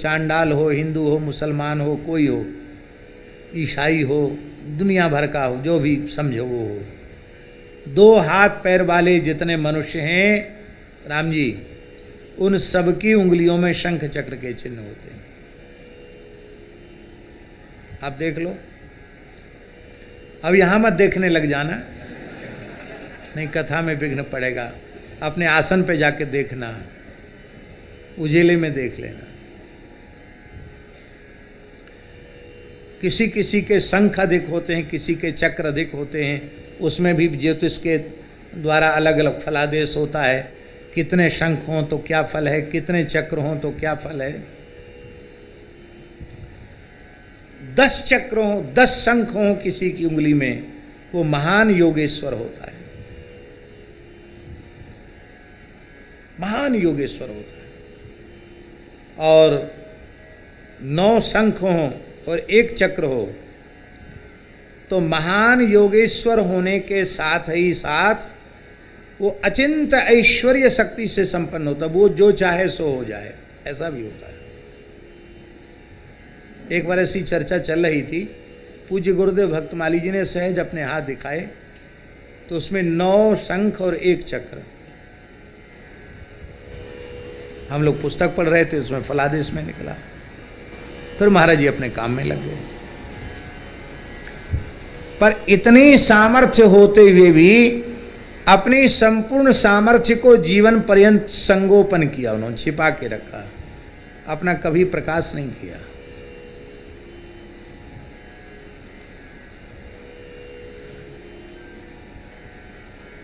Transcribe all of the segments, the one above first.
चांडाल हो, हिंदू हो, मुसलमान हो, कोई हो, ईसाई हो, दुनिया भर का हो, जो भी समझो वो हो, 2 हाथ पैर वाले जितने मनुष्य हैं राम जी, उन सबकी उंगलियों में शंख चक्र के चिन्ह होते हैं। आप देख लो। अब यहां मत देखने लग जाना, नहीं कथा में विघ्न पड़ेगा। अपने आसन पे जाके देखना, उजेले में देख लेना। किसी किसी के शंख अधिक होते हैं, किसी के चक्र अधिक होते हैं, उसमें भी ज्योतिष के द्वारा अलग अलग फलादेश होता है। कितने शंख हों तो क्या फल है, कितने चक्र हों तो क्या फल है। 10 चक्र हों, 10 शंख हों किसी की उंगली में, वो महान योगेश्वर होता है, महान योगेश्वर होता है। और 9 शंख हों और 1 चक्र हो तो महान योगेश्वर होने के साथ ही साथ वो अचिंत ऐश्वर्य शक्ति से संपन्न होता है। वो जो चाहे सो हो जाए, ऐसा भी होता है। एक बार ऐसी चर्चा चल रही थी, पूज्य गुरुदेव भक्तमाली जी ने सहज अपने हाथ दिखाए तो उसमें 9 शंख और 1 चक्र। हम लोग पुस्तक पढ़ रहे थे, उसमें फलादेश में निकला। फिर महाराज जी अपने काम में लग गए। पर इतनी सामर्थ्य होते हुए भी अपनी संपूर्ण सामर्थ्य को जीवन पर्यंत संगोपन किया, उन्होंने छिपा के रखा, अपना कभी प्रकाश नहीं किया।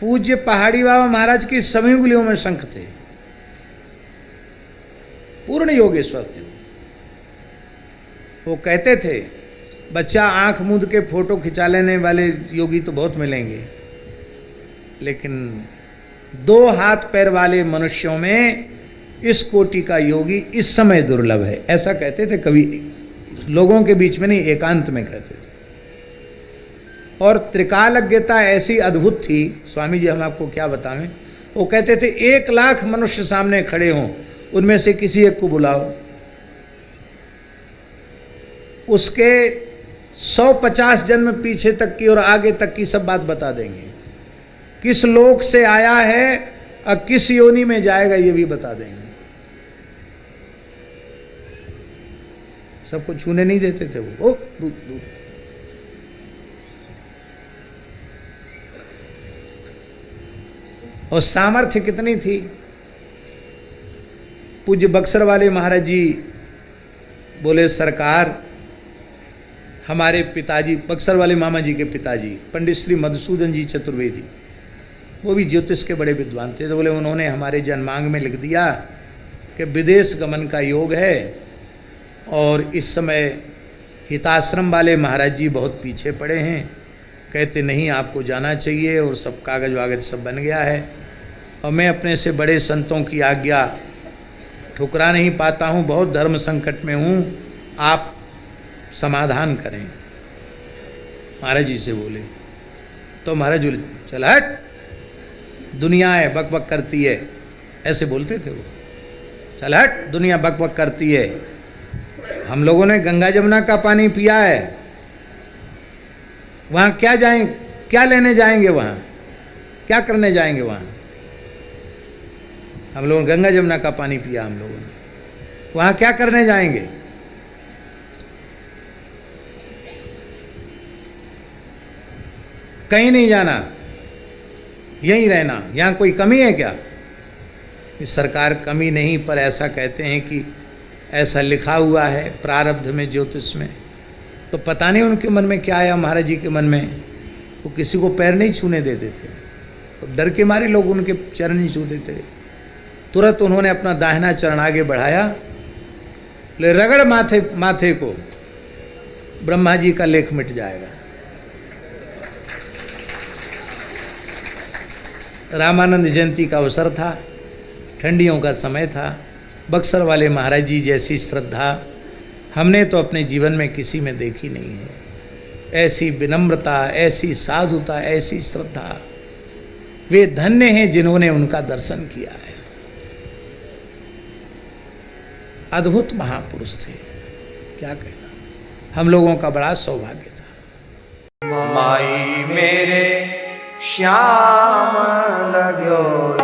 पूज्य पहाड़ी बाबा महाराज की सभी उंगलियों में शंख थे, पूर्ण योगेश्वर थे। वो कहते थे, बच्चा आंख मूंद के फोटो खिंचा लेने वाले योगी तो बहुत मिलेंगे, लेकिन 2 हाथ पैर वाले मनुष्यों में इस कोटि का योगी इस समय दुर्लभ है। ऐसा कहते थे कभी, लोगों के बीच में नहीं, एकांत में कहते थे। और त्रिकालज्ञता ऐसी अद्भुत थी, स्वामी जी हम आपको क्या बताएं। वो कहते थे 1 लाख मनुष्य सामने खड़े हों, उनमें से किसी एक को बुलाओ, उसके 150 जन्म पीछे तक की और आगे तक की सब बात बता देंगे। किस लोक से आया है और किस योनि में जाएगा ये भी बता देंगे। सबको छूने नहीं देते थे वो। दूर दूर। और सामर्थ्य कितनी थी। पूज्य बक्सर वाले महाराज जी बोले, सरकार हमारे पिताजी, बक्सर वाले मामा जी के पिताजी पंडित श्री मधुसूदन जी चतुर्वेदी, वो भी ज्योतिष के बड़े विद्वान थे। तो बोले उन्होंने हमारे जन्मांग में लिख दिया कि विदेश गमन का योग है, और इस समय हिताश्रम वाले महाराज जी बहुत पीछे पड़े हैं। कहते नहीं, आपको जाना चाहिए, और सब कागज वागज सब बन गया है, और मैं अपने से बड़े संतों की आज्ञा ठुकरा नहीं पाता हूँ, बहुत धर्म संकट में हूँ, आप समाधान करें। महाराज जी से बोले तो महाराज बोले, चल हट, दुनिया है बक बक करती है, ऐसे बोलते थे वो। चल हट, दुनिया बक बक करती है, हम लोगों ने गंगा जमुना का पानी पिया है, वहाँ क्या जाएं, क्या लेने जाएंगे, वहाँ क्या करने जाएंगे, वहाँ हम लोगों ने गंगा जमुना का पानी पिया, हम लोगों ने वहाँ क्या करने जाएंगे। कहीं नहीं जाना, यहीं रहना, यहाँ कोई कमी है क्या। इस सरकार कमी नहीं, पर ऐसा कहते हैं कि ऐसा लिखा हुआ है प्रारब्ध में, ज्योतिष में। तो पता नहीं उनके मन में क्या आया, महाराज जी के मन में। वो किसी को पैर नहीं छूने देते थे, तो डर के मारे लोग उनके चरण नहीं छूते थे। तुरंत उन्होंने अपना दाहिना चरण आगे बढ़ाया, ले रगड़ माथे को, ब्रह्मा जी का लेख मिट जाएगा। रामानंद जयंती का अवसर था, ठंडियों का समय था। बक्सर वाले महाराज जी जैसी श्रद्धा हमने तो अपने जीवन में किसी में देखी नहीं है। ऐसी विनम्रता, ऐसी साधुता, ऐसी श्रद्धा, वे धन्य हैं जिन्होंने उनका दर्शन किया है। अद्भुत महापुरुष थे, क्या कहना। हम लोगों का बड़ा सौभाग्य था। माई मेरे श्याम लगो